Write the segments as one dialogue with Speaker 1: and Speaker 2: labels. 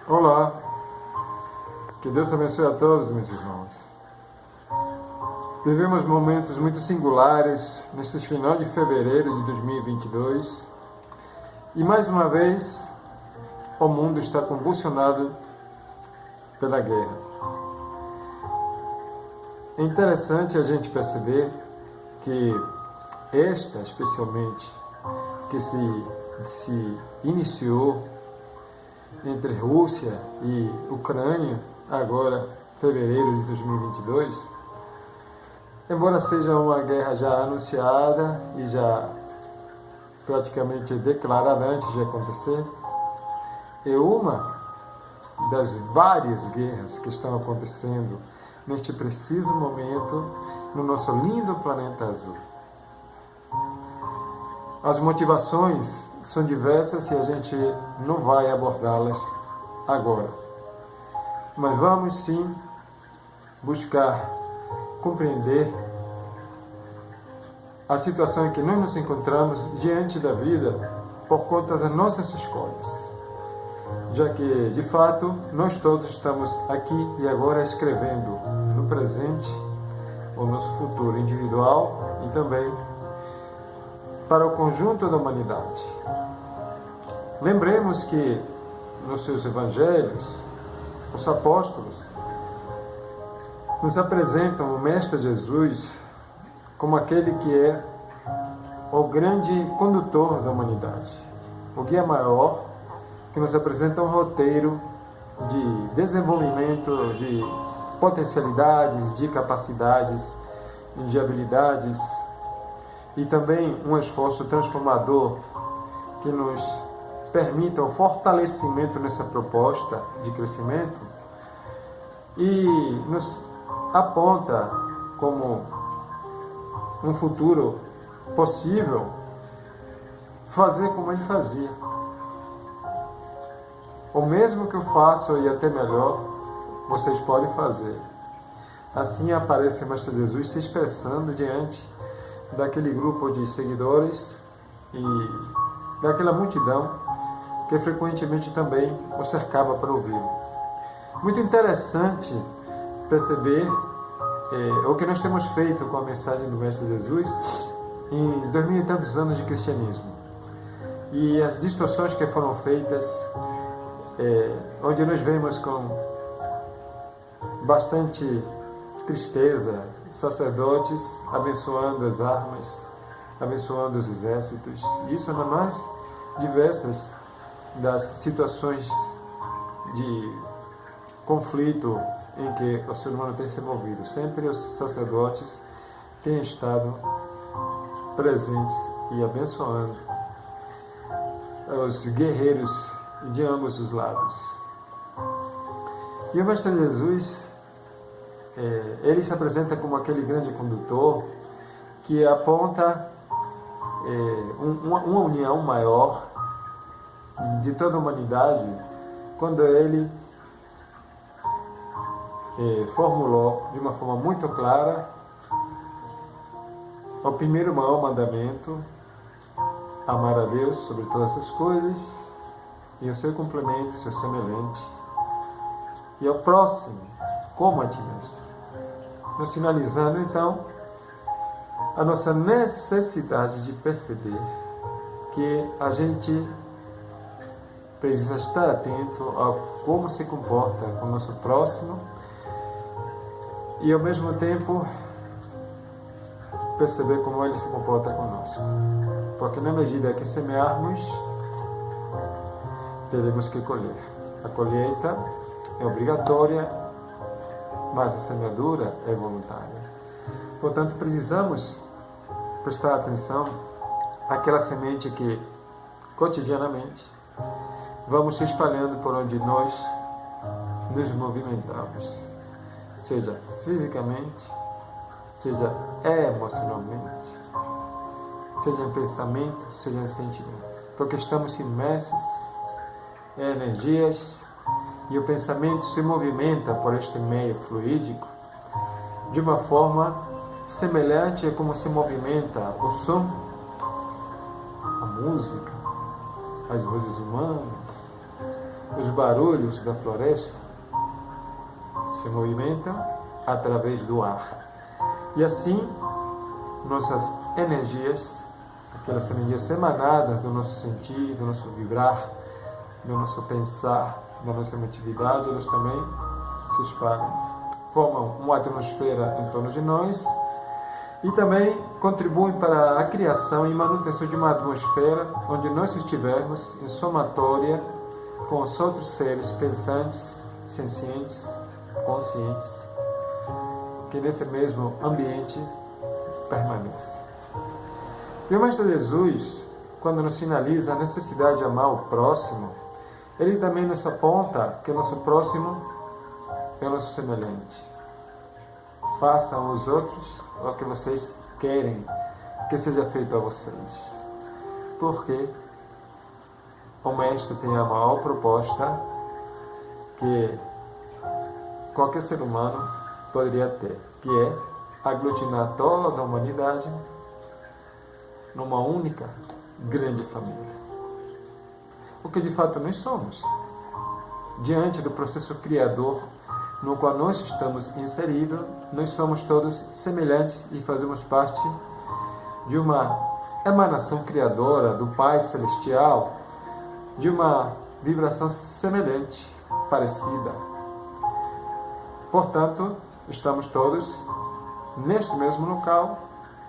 Speaker 1: Olá, que Deus abençoe a todos, meus irmãos. Vivemos momentos muito singulares neste final de fevereiro de 2022 e mais uma vez o mundo está convulsionado pela guerra. É interessante a gente perceber que esta, especialmente, que se iniciou entre Rússia e Ucrânia, agora fevereiro de 2022, embora seja uma guerra já anunciada e já praticamente declarada antes de acontecer, é uma das várias guerras que estão acontecendo neste preciso momento no nosso lindo planeta azul. As motivações são diversas e a gente não vai abordá-las agora. Mas vamos sim buscar compreender a situação em que nós nos encontramos diante da vida por conta das nossas escolhas. Já que, de fato, nós todos estamos aqui e agora escrevendo no presente o nosso futuro individual e também para o conjunto da humanidade. Lembremos que nos seus evangelhos, os apóstolos nos apresentam o Mestre Jesus como aquele que é o grande condutor da humanidade, o guia maior que nos apresenta um roteiro de desenvolvimento de potencialidades, de capacidades, de habilidades e também um esforço transformador que nos permita o fortalecimento nessa proposta de crescimento e nos aponta como um futuro possível fazer como ele fazia. O mesmo que eu faço e até melhor, vocês podem fazer. Assim aparece o Mestre Jesus se expressando diante daquele grupo de seguidores e daquela multidão que frequentemente também o cercava para ouvi-lo. Muito interessante perceber o que nós temos feito com a mensagem do Mestre Jesus em 2000 e tantos anos de cristianismo. E as distorções que foram feitas, onde nós vemos com bastante tristeza sacerdotes abençoando as armas, abençoando os exércitos. Isso nas mais diversas das situações de conflito em que o ser humano tem se envolvido. Sempre os sacerdotes têm estado presentes e abençoando os guerreiros de ambos os lados. E o Mestre Jesus, ele se apresenta como aquele grande condutor que aponta uma união maior de toda a humanidade quando ele formulou de uma forma muito clara o primeiro maior mandamento: amar a Deus sobre todas as coisas e o seu complemento, o seu semelhante, e ao próximo como a ti mesmo. Nos finalizando então a nossa necessidade de perceber que a gente precisa estar atento a como se comporta com o nosso próximo e ao mesmo tempo perceber como ele se comporta conosco. Porque na medida que semearmos, teremos que colher. A colheita é obrigatória, mas a semeadura é voluntária. Portanto, precisamos prestar atenção àquela semente que cotidianamente vamos se espalhando por onde nós nos movimentamos, seja fisicamente, seja emocionalmente, seja em pensamento, seja em sentimento, porque estamos imersos em energias e o pensamento se movimenta por este meio fluídico de uma forma semelhante a como se movimenta o som, a música, as vozes humanas, os barulhos da floresta se movimentam através do ar. E assim, nossas energias, aquelas energias emanadas do nosso sentir, do nosso vibrar, do nosso pensar, da nossa emotividade, elas também se espalham, formam uma atmosfera em torno de nós e também contribuem para a criação e manutenção de uma atmosfera onde nós estivermos em somatória com os outros seres pensantes, sencientes, conscientes, que nesse mesmo ambiente permanece. E o Mestre Jesus, quando nos sinaliza a necessidade de amar o próximo, ele também nos aponta que o nosso próximo é o nosso semelhante. Façam aos outros o que vocês querem que seja feito a vocês. Porque o Mestre tem a maior proposta que qualquer ser humano poderia ter, que é aglutinar toda a humanidade numa única grande família. O que de fato nós somos, diante do processo criador no qual nós estamos inseridos, nós somos todos semelhantes e fazemos parte de uma emanação criadora do Pai Celestial, de uma vibração semelhante, parecida. Portanto, estamos todos neste mesmo local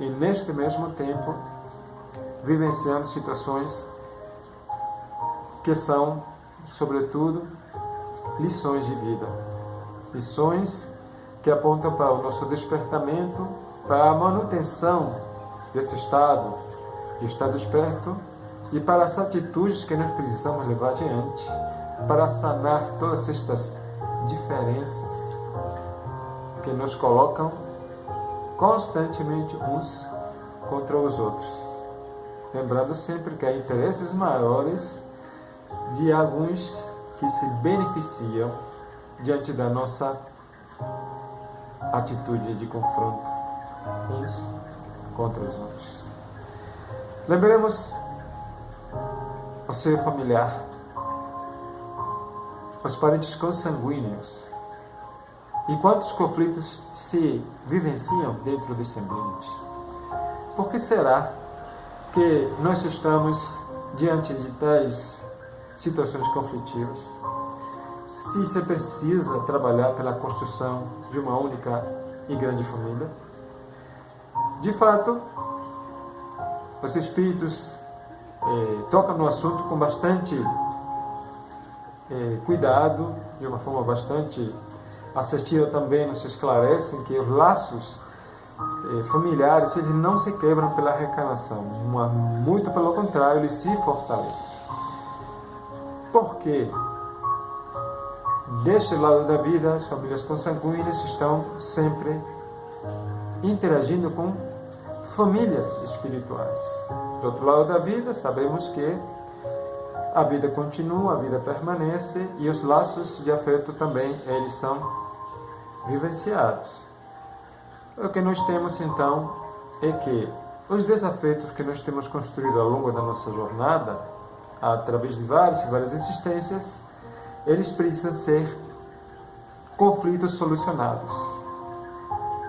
Speaker 1: e neste mesmo tempo vivenciando situações que são, sobretudo, lições de vida. Lições que apontam para o nosso despertamento, para a manutenção desse estado, de estar desperto, e para as atitudes que nós precisamos levar adiante, para sanar todas estas diferenças que nos colocam constantemente uns contra os outros. Lembrando sempre que há interesses maiores de alguns que se beneficiam diante da nossa atitude de confronto uns contra os outros. Lembremos o seio familiar, os parentes consanguíneos e quantos conflitos se vivenciam dentro desse ambiente. Por que será que nós estamos diante de tais situações conflitivas? Se você precisa trabalhar pela construção de uma única e grande família, de fato, os espíritos tocam no assunto com bastante cuidado, de uma forma bastante assertiva também, nos esclarecem que os laços familiares, eles não se quebram pela reencarnação, muito pelo contrário, eles se fortalecem. Por quê? Deste lado da vida, as famílias consanguíneas estão sempre interagindo com famílias espirituais. Do outro lado da vida, sabemos que a vida continua, a vida permanece e os laços de afeto também, eles são vivenciados. O que nós temos então é que os desafetos que nós temos construído ao longo da nossa jornada, através de várias e várias existências, eles precisam ser conflitos solucionados.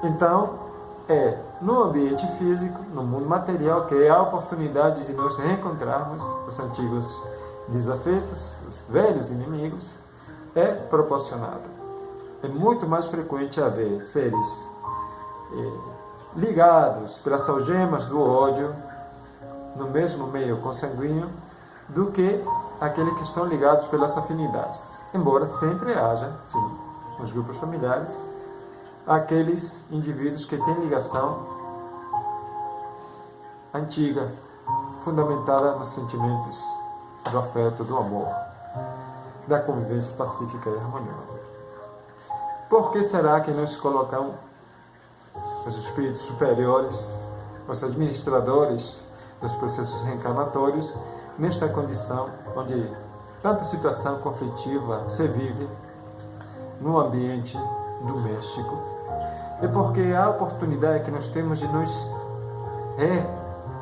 Speaker 1: Então, é no ambiente físico, no mundo material, que é a oportunidade de nós reencontrarmos os antigos desafetos, os velhos inimigos, é proporcionado. É muito mais frequente haver seres ligados pelas algemas do ódio no mesmo meio consanguíneo do que aqueles que estão ligados pelas afinidades. Embora sempre haja, sim, nos grupos familiares, aqueles indivíduos que têm ligação antiga, fundamentada nos sentimentos do afeto, do amor, da convivência pacífica e harmoniosa. Por que será que nós colocamos os espíritos superiores, os administradores dos processos reencarnatórios, nesta condição onde tanta situação conflitiva se vive no ambiente doméstico? É porque a oportunidade que nós temos de nos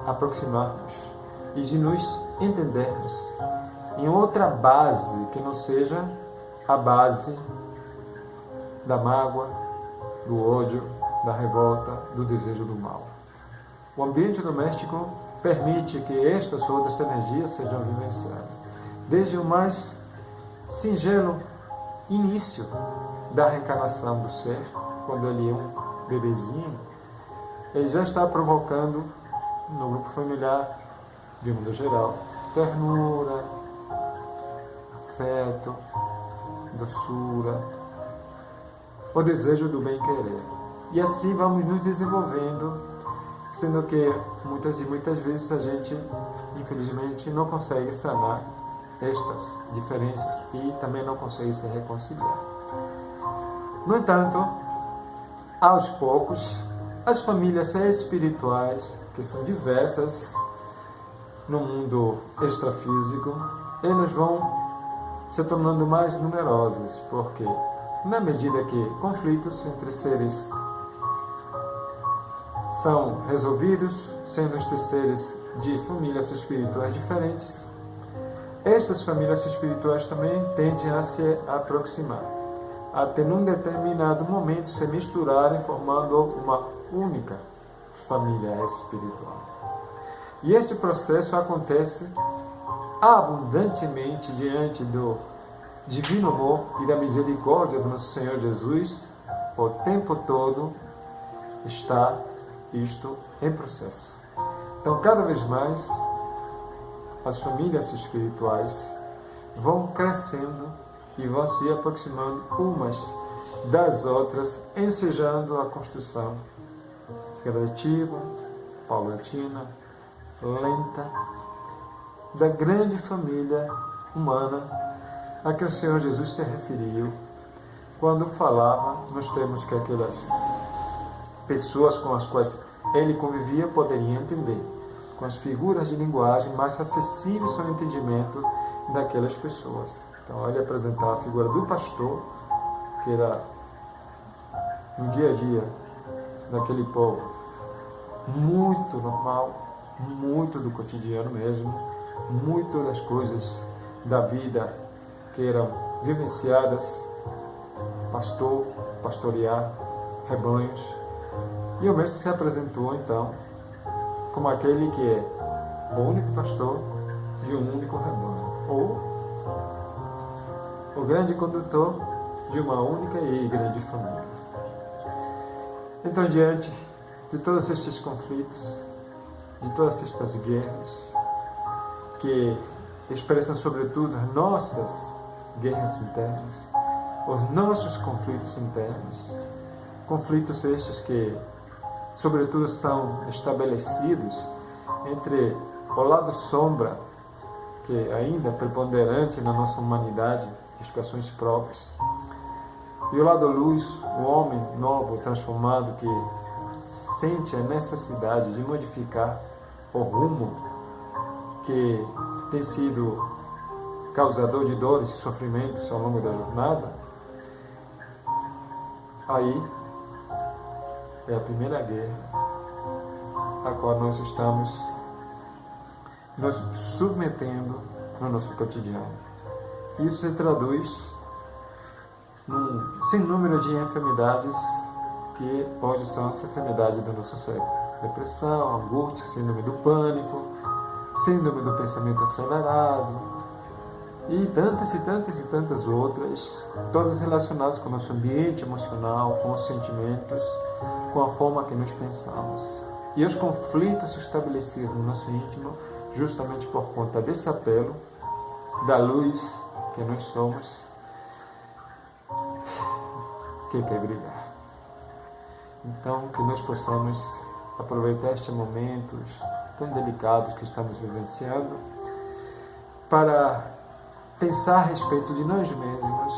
Speaker 1: aproximarmos e de nos entendermos em outra base que não seja a base da mágoa, do ódio, da revolta, do desejo do mal. O ambiente doméstico permite que estas outras energias sejam vivenciadas, desde o mais singelo início da reencarnação do ser, quando ele é um bebezinho, ele já está provocando no grupo familiar, de modo geral, ternura, afeto, doçura, o desejo do bem-querer. E assim vamos nos desenvolvendo, sendo que muitas vezes a gente, infelizmente, não consegue sanar estas diferenças e também não consegue se reconciliar. No entanto, aos poucos, as famílias espirituais, que são diversas no mundo extrafísico, elas vão se tornando mais numerosas, porque na medida que conflitos entre seres são resolvidos, sendo estes seres de famílias espirituais diferentes, estas famílias espirituais também tendem a se aproximar, até num determinado momento se misturarem, formando uma única família espiritual. E este processo acontece abundantemente diante do divino amor e da misericórdia do nosso Senhor Jesus. O tempo todo está isto em processo. Então, cada vez mais, as famílias espirituais vão crescendo e vão se aproximando umas das outras, ensejando a construção gradativa, paulatina, lenta, da grande família humana a que o Senhor Jesus se referiu quando falava nos termos que aquelas pessoas com as quais ele convivia poderiam entender, com as figuras de linguagem mais acessíveis ao entendimento daquelas pessoas. Então, ele apresentava a figura do pastor, que era no dia a dia daquele povo muito normal, muito do cotidiano mesmo, muito das coisas da vida que eram vivenciadas, pastor, pastorear rebanhos. E o mestre se apresentou então como aquele que é o único pastor de um único rebanho, ou o grande condutor de uma única e grande família. Então, diante de todos estes conflitos, de todas estas guerras, que expressam sobretudo as nossas guerras internas, os nossos conflitos internos, conflitos estes que, sobretudo, são estabelecidos entre o lado sombra, que ainda é preponderante na nossa humanidade, de expiações próprias, e o lado luz, o homem novo, transformado, que sente a necessidade de modificar o rumo que tem sido causador de dores e sofrimentos ao longo da jornada. Aí é a primeira guerra a qual nós estamos nos submetendo no nosso cotidiano. Isso se traduz num sem número de enfermidades que hoje são as enfermidades do nosso século. Depressão, angústia, síndrome do pânico, síndrome do pensamento acelerado e tantas outras, todas relacionadas com o nosso ambiente emocional, com os sentimentos, com a forma que nós pensamos. E os conflitos se estabeleceram no nosso íntimo justamente por conta desse apelo da luz que nós somos, que quer brilhar. Então, que nós possamos aproveitar estes momentos tão delicados que estamos vivenciando para pensar a respeito de nós mesmos,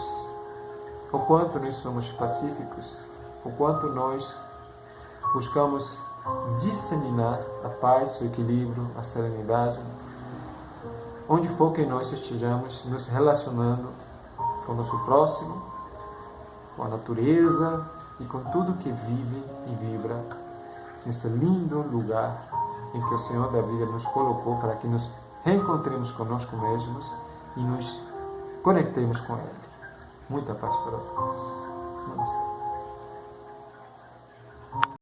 Speaker 1: o quanto nós somos pacíficos, o quanto nós buscamos disseminar a paz, o equilíbrio, a serenidade, onde for que nós estejamos nos relacionando com o nosso próximo, com a natureza e com tudo que vive e vibra nesse lindo lugar em que o Senhor da vida nos colocou para que nos reencontremos conosco mesmos e nos conectemos com Ele. Muita paz para todos.